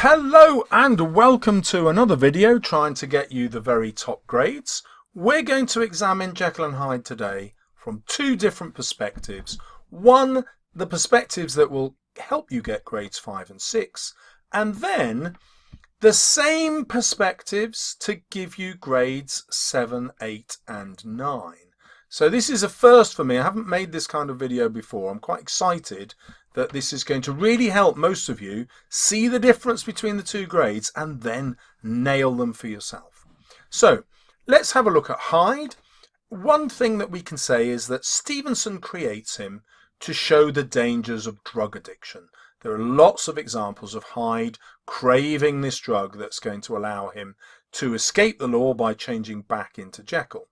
Hello and welcome to another video trying to get you the very top grades. We're going to examine Jekyll and Hyde today from two different perspectives. One, the perspectives that will help you get grades 5 and 6, and then the same perspectives to give you grades 7, 8 and 9. So this is a first for me. I haven't made this kind of video before. I'm quite excited that this is going to really help most of you see the difference between the two grades and then nail them for yourself. So let's have a look at Hyde. One thing that we can say is that Stevenson creates him to show the dangers of drug addiction. There are lots of examples of Hyde craving this drug that's going to allow him to escape the law by changing back into Jekyll.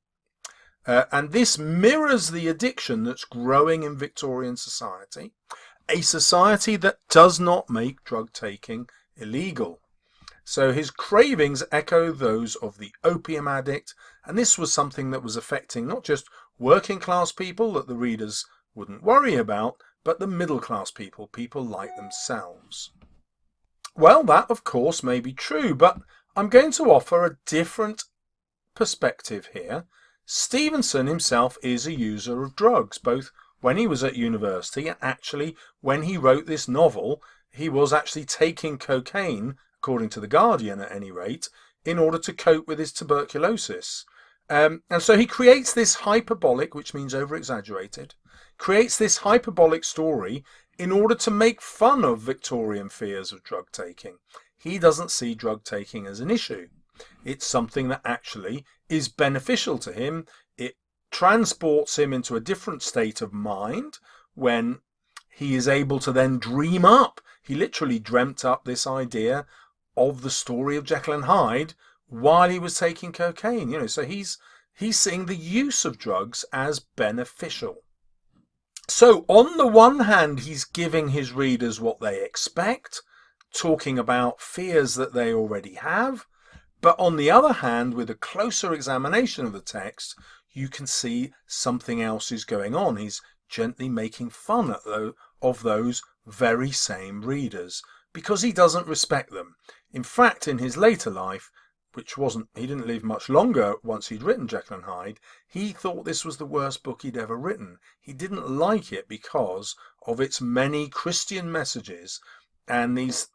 And this mirrors the addiction that's growing in Victorian society, a society that does not make drug taking illegal. So his cravings echo those of the opium addict, and this was something that was affecting not just working class people that the readers wouldn't worry about, but the middle class people, people like themselves. Well, that of course may be true, but I'm going to offer a different perspective here. Stevenson himself is a user of drugs, both when he was at university and actually when he wrote this novel. He was actually taking cocaine, according to The Guardian at any rate, in order to cope with his tuberculosis. And so he creates this hyperbolic, which means over-exaggerated, creates this hyperbolic story in order to make fun of Victorian fears of drug taking. He doesn't see drug taking as an issue. It's something that actually is beneficial to him. It transports him into a different state of mind when he is able to then dream up. He literally dreamt up this idea of the story of Jekyll and Hyde while he was taking cocaine. So he's seeing the use of drugs as beneficial. So on the one hand, he's giving his readers what they expect, talking about fears that they already have. But on the other hand, with a closer examination of the text, you can see something else is going on. He's gently making fun of those very same readers because he doesn't respect them. In fact, in his later life, he didn't live much longer once he'd written Jekyll and Hyde, he thought this was the worst book he'd ever written. He didn't like it because of its many Christian messages and these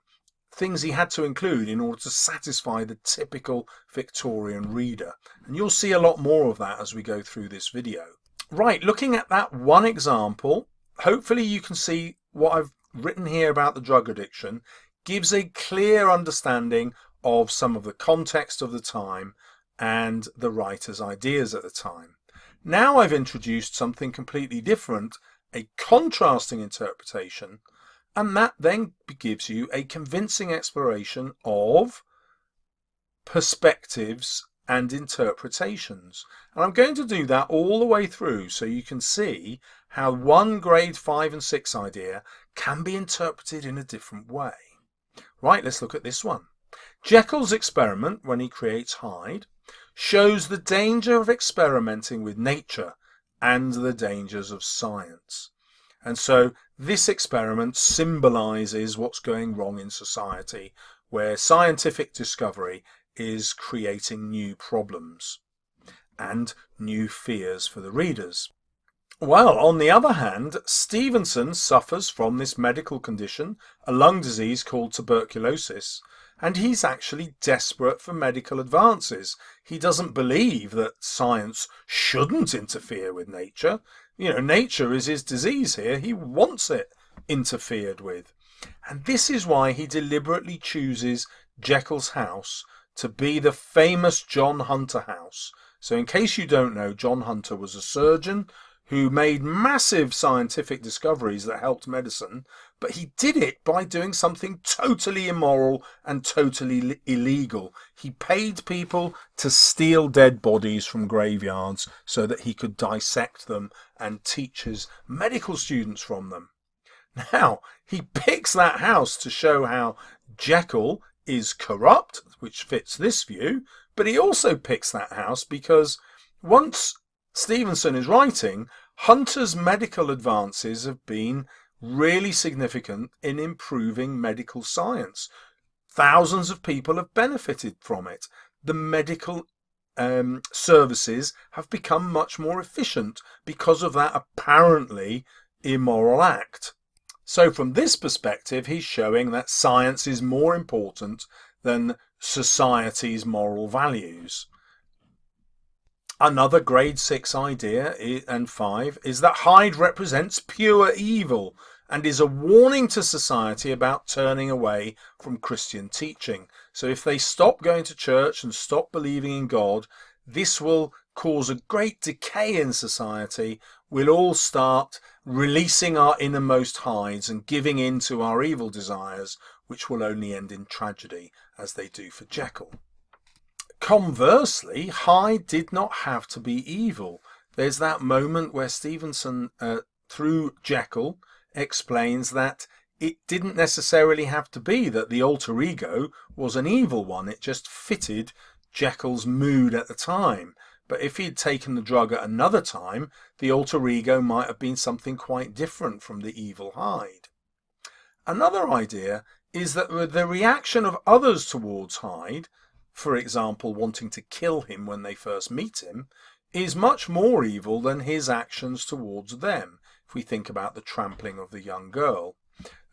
things he had to include in order to satisfy the typical Victorian reader. And you'll see a lot more of that as we go through this video. Right, looking at that one example, hopefully you can see what I've written here about the drug addiction gives a clear understanding of some of the context of the time and the writer's ideas at the time. Now I've introduced something completely different, a contrasting interpretation, and that then gives you a convincing exploration of perspectives and interpretations. And I'm going to do that all the way through so you can see how one grade 5 and 6 idea can be interpreted in a different way. Right, let's look at this one. Jekyll's experiment, when he creates Hyde, shows the danger of experimenting with nature and the dangers of science. And so this experiment symbolizes what's going wrong in society, where scientific discovery is creating new problems and new fears for the readers. Well, on the other hand, Stevenson suffers from this medical condition, a lung disease called tuberculosis, and he's actually desperate for medical advances. He doesn't believe that science shouldn't interfere with nature. Nature is his disease here. He wants it interfered with. And this is why he deliberately chooses Jekyll's house to be the famous John Hunter house. So in case you don't know, John Hunter was a surgeon who made massive scientific discoveries that helped medicine, but he did it by doing something totally immoral and totally illegal. He paid people to steal dead bodies from graveyards so that he could dissect them and teach his medical students from them. Now, he picks that house to show how Jekyll is corrupt, which fits this view, but he also picks that house because once Stevenson is writing, Hunter's medical advances have been really significant in improving medical science. Thousands of people have benefited from it. The medical services have become much more efficient because of that apparently immoral act. So from this perspective, he's showing that science is more important than society's moral values. Another grade 6 idea, and 5, is that Hyde represents pure evil and is a warning to society about turning away from Christian teaching. So if they stop going to church and stop believing in God, this will cause a great decay in society. We'll all start releasing our innermost Hydes and giving in to our evil desires, which will only end in tragedy, as they do for Jekyll. Conversely, Hyde did not have to be evil. There's that moment where Stevenson, through Jekyll, explains that it didn't necessarily have to be that the alter ego was an evil one. It just fitted Jekyll's mood at the time. But if he'd taken the drug at another time, the alter ego might have been something quite different from the evil Hyde. Another idea is that the reaction of others towards Hyde, for example wanting to kill him when they first meet him, is much more evil than his actions towards them, if we think about the trampling of the young girl.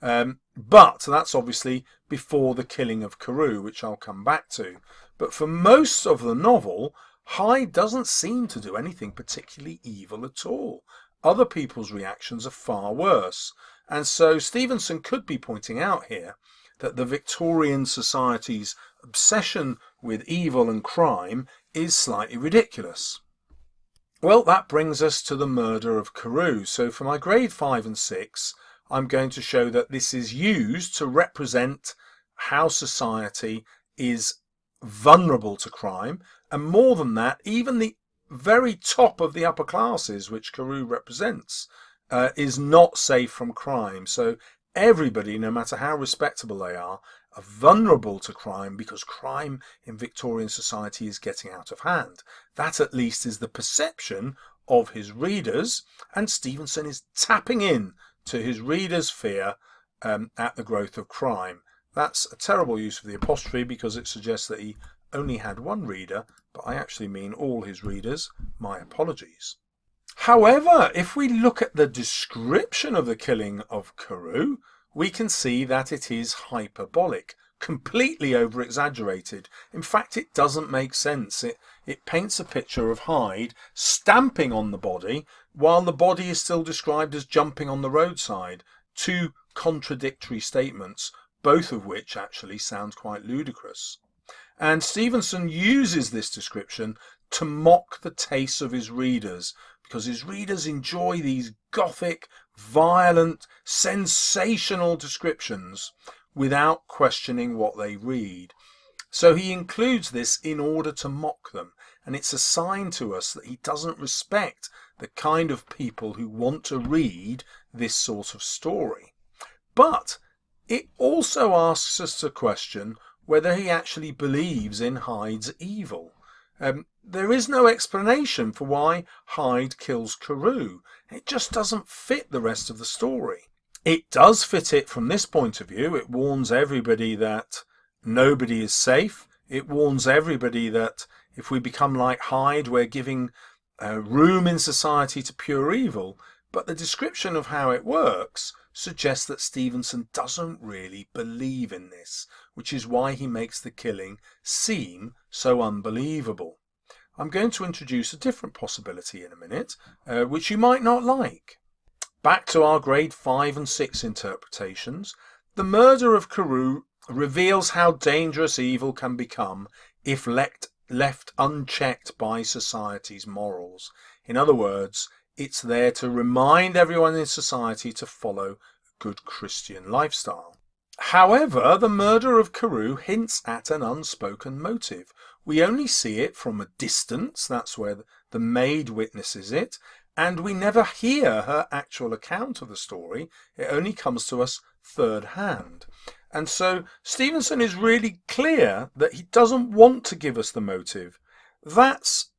But that's obviously before the killing of Carew, which I'll come back to. But for most of the novel, Hyde doesn't seem to do anything particularly evil at all. Other people's reactions are far worse. And so Stevenson could be pointing out here that the Victorian society's obsession with evil and crime is slightly ridiculous. Well, that brings us to the Murder of Carew. So for my grade 5 and 6, I'm going to show that this is used to represent how society is vulnerable to crime, and more than that, even the very top of the upper classes, which Carew represents, is not safe from crime. So everybody, no matter how respectable they are vulnerable to crime, because crime in Victorian society is getting out of hand. That at least is the perception of his readers, and Stevenson is tapping in to his readers' fear at the growth of crime. That's a terrible use of the apostrophe because it suggests that he only had one reader, but I actually mean all his readers. My apologies. However, if we look at the description of the killing of Carew, we can see that it is hyperbolic, completely over-exaggerated. In fact, it doesn't make sense. It paints a picture of Hyde stamping on the body while the body is still described as jumping on the roadside. Two contradictory statements, both of which actually sound quite ludicrous. And Stevenson uses this description to mock the tastes of his readers, because his readers enjoy these gothic, violent, sensational descriptions without questioning what they read. So he includes this in order to mock them, and it's a sign to us that he doesn't respect the kind of people who want to read this sort of story. But it also asks us to question whether he actually believes in Hyde's evil. There is no explanation for why Hyde kills Carew. It just doesn't fit the rest of the story. It does fit it from this point of view. It warns everybody that nobody is safe. It warns everybody that if we become like Hyde, we're giving room in society to pure evil. But the description of how it works suggests that Stevenson doesn't really believe in this, which is why he makes the killing seem so unbelievable. I'm going to introduce a different possibility in a minute, which you might not like. Back to our grade 5 and 6 interpretations. The Murder of Carew reveals how dangerous evil can become if left unchecked by society's morals. In other words, it's there to remind everyone in society to follow a good Christian lifestyle. However, the Murder of Carew hints at an unspoken motive. We only see it from a distance, that's where the maid witnesses it, and we never hear her actual account of the story. It only comes to us third hand. And so Stevenson is really clear that he doesn't want to give us the motive. That's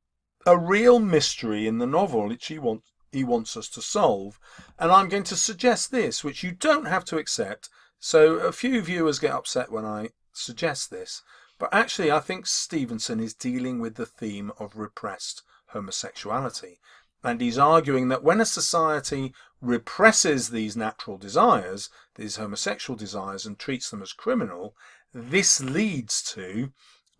a real mystery in the novel which he wants us to solve. And I'm going to suggest this, which you don't have to accept. So a few viewers get upset when I suggest this. But actually, I think Stevenson is dealing with the theme of repressed homosexuality. And he's arguing that when a society represses these natural desires, these homosexual desires, and treats them as criminal, this leads to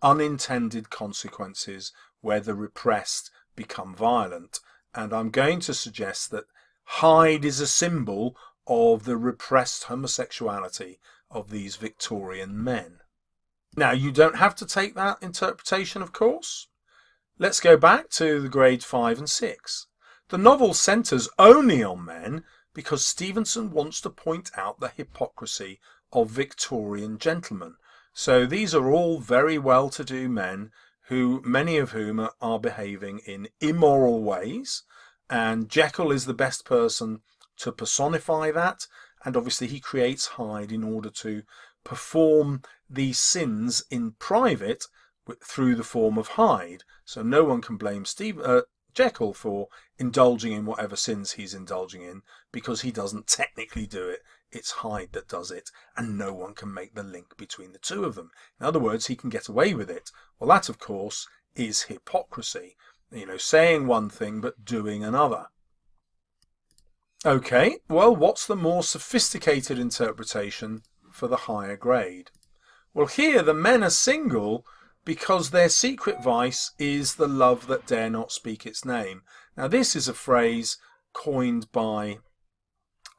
unintended consequences where the repressed become violent. And I'm going to suggest that Hyde is a symbol of the repressed homosexuality of these Victorian men. Now, you don't have to take that interpretation, of course. Let's go back to the grades 5 and 6. The novel centres only on men because Stevenson wants to point out the hypocrisy of Victorian gentlemen. So these are all very well-to-do men who, many of whom are behaving in immoral ways, and Jekyll is the best person to personify that, and obviously he creates Hyde in order to perform these sins in private through the form of Hyde. So no one can blame Jekyll for indulging in whatever sins he's indulging in, because he doesn't technically do it. It's Hyde that does it, and no one can make the link between the two of them. In other words, he can get away with it. Well, that, of course, is hypocrisy. Saying one thing but doing another. Okay, well, what's the more sophisticated interpretation for the higher grade? Well, here the men are single because their secret vice is the love that dare not speak its name. Now, this is a phrase coined by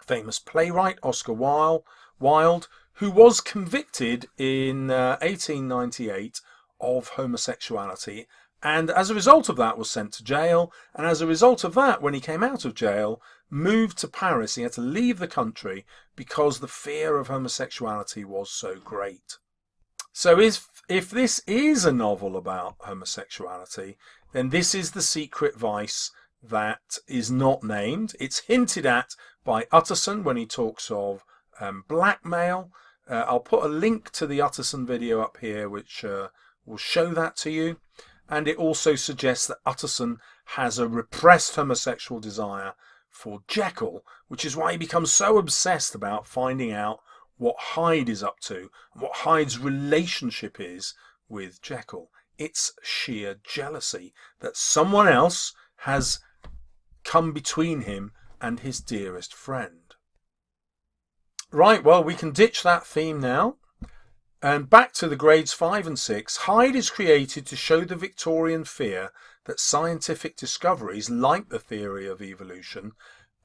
famous playwright Oscar Wilde, who was convicted in 1898 of homosexuality, and as a result of that was sent to jail, and as a result of that, when he came out of jail, moved to Paris. He had to leave the country because the fear of homosexuality was so great. So if this is a novel about homosexuality, then this is the secret vice that is not named. It's hinted at by Utterson when he talks of blackmail. I'll put a link to the Utterson video up here which will show that to you. And it also suggests that Utterson has a repressed homosexual desire for Jekyll, which is why he becomes so obsessed about finding out what Hyde is up to and what Hyde's relationship is with Jekyll. It's sheer jealousy that someone else has come between him and his dearest friend. Right, well, we can ditch that theme now. And back to the grades 5 and 6, Hyde is created to show the Victorian fear that scientific discoveries, like the theory of evolution,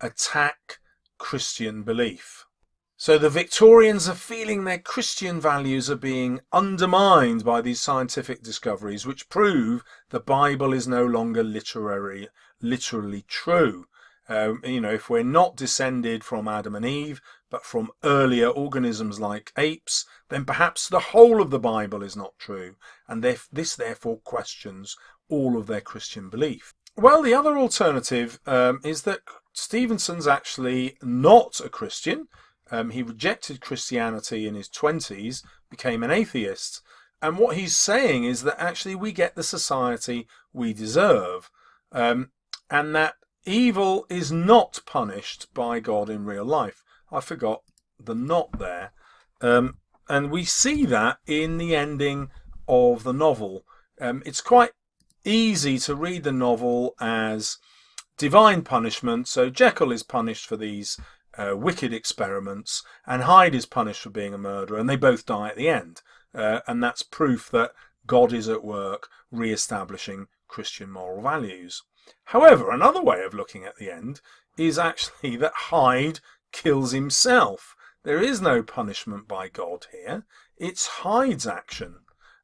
attack Christian belief. So the Victorians are feeling their Christian values are being undermined by these scientific discoveries, which prove the Bible is no longer literally true. If we're not descended from Adam and Eve, but from earlier organisms like apes, then perhaps the whole of the Bible is not true, and this therefore questions all of their Christian belief. Well, the other alternative is that Stevenson's actually not a Christian. He rejected Christianity in his 20s, became an atheist, and what he's saying is that actually we get the society we deserve, and that evil is not punished by God in real life. I forgot the "not" there. And we see that in the ending of the novel. It's quite easy to read the novel as divine punishment. So Jekyll is punished for these wicked experiments, and Hyde is punished for being a murderer, and they both die at the end. And that's proof that God is at work re-establishing Christian moral values. However, another way of looking at the end is actually that Hyde kills himself. There is no punishment by God here. It's Hyde's action.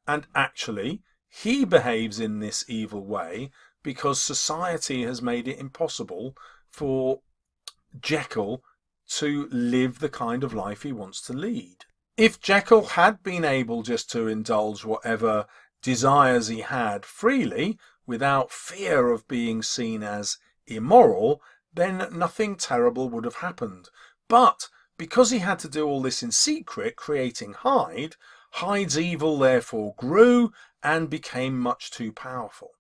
And actually, he behaves in this evil way because society has made it impossible for Jekyll to live the kind of life he wants to lead. If Jekyll had been able just to indulge whatever desires he had freely, without fear of being seen as immoral, then nothing terrible would have happened. But because he had to do all this in secret, creating Hyde, Hyde's evil therefore grew and became much too powerful.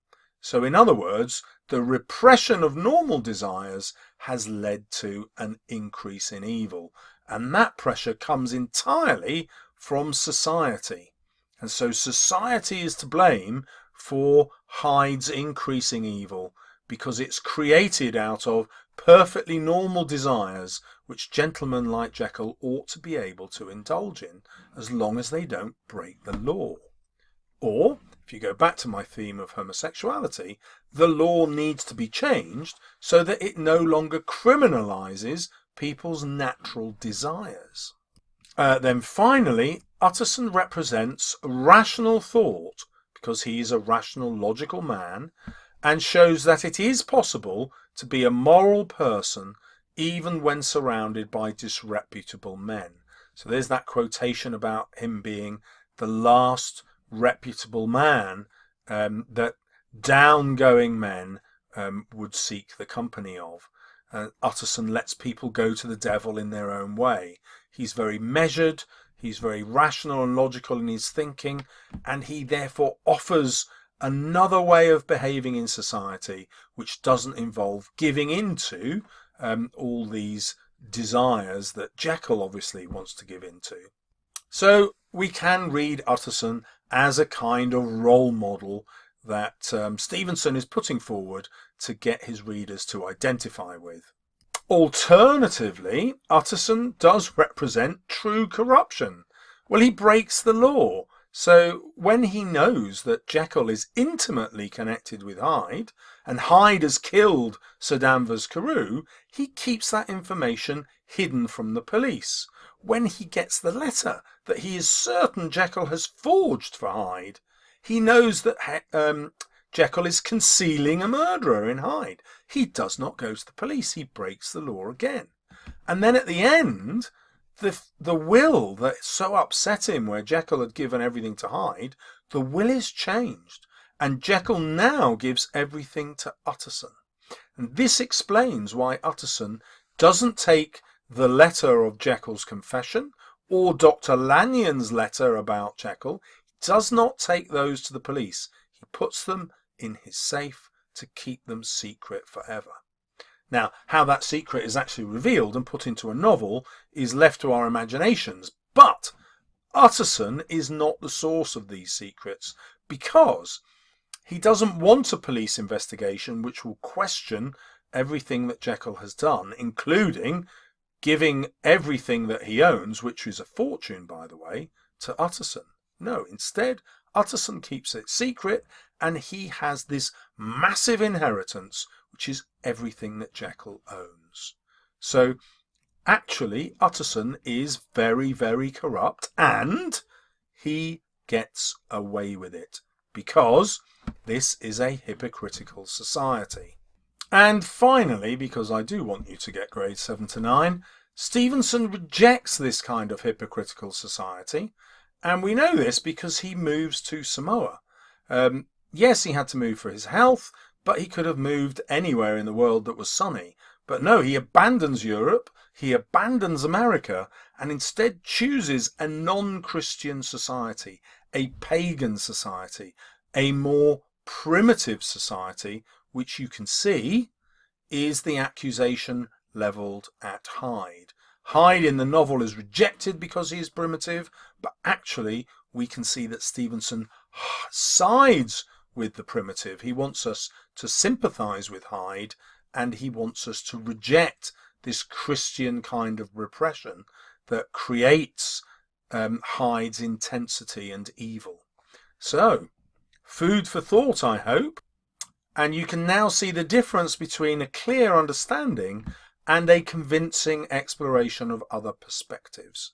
So in other words, the repression of normal desires has led to an increase in evil, and that pressure comes entirely from society. And so society is to blame for Hyde's increasing evil, because it's created out of perfectly normal desires which gentlemen like Jekyll ought to be able to indulge in, as long as they don't break the law. Or, if you go back to my theme of homosexuality, the law needs to be changed so that it no longer criminalizes people's natural desires. Then finally, Utterson represents rational thought, because he is a rational, logical man, and shows that it is possible to be a moral person even when surrounded by disreputable men. So there's that quotation about him being the last reputable man that down-going men would seek the company of. Utterson lets people go to the devil in their own way. He's very measured, he's very rational and logical in his thinking, and he therefore offers another way of behaving in society which doesn't involve giving into all these desires that Jekyll obviously wants to give into. So we can read Utterson as a kind of role model that Stevenson is putting forward to get his readers to identify with. Alternatively, Utterson does represent true corruption. Well, he breaks the law. So when he knows that Jekyll is intimately connected with Hyde, and Hyde has killed Sir Danvers Carew, he keeps that information hidden from the police. When he gets the letter that he is certain Jekyll has forged for Hyde, he knows that Jekyll is concealing a murderer in Hyde. He does not go to the police. He breaks the law again. And then at the end, the will that so upset him, where Jekyll had given everything to Hyde, the will is changed, and Jekyll now gives everything to Utterson. And this explains why Utterson doesn't take the letter of Jekyll's confession or Dr. Lanyon's letter about Jekyll. He does not take those to the police. He puts them in his safe to keep them secret forever. Now, how that secret is actually revealed and put into a novel is left to our imaginations, but Utterson is not the source of these secrets, because he doesn't want a police investigation which will question everything that Jekyll has done, including giving everything that he owns, which is a fortune, by the way, to Utterson. No, instead, Utterson keeps it secret, and he has this massive inheritance, which is everything that Jekyll owns. So, actually, Utterson is very, very corrupt, and he gets away with it, because this is a hypocritical society. And finally, because I do want you to get grades 7 to 9, Stevenson rejects this kind of hypocritical society, and we know this because he moves to Samoa. Yes, he had to move for his health, but he could have moved anywhere in the world that was sunny. But no, he abandons Europe, he abandons America, and instead chooses a non-Christian society, a pagan society, a more primitive society, which you can see is the accusation levelled at Hyde. Hyde in the novel is rejected because he is primitive, but actually we can see that Stevenson sides with the primitive. He wants us to sympathise with Hyde, and he wants us to reject this Christian kind of repression that creates Hyde's intensity and evil. So, food for thought, I hope. And you can now see the difference between a clear understanding and a convincing exploration of other perspectives.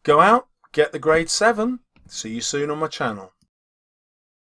Go out, get the grade 7. See you soon on my channel.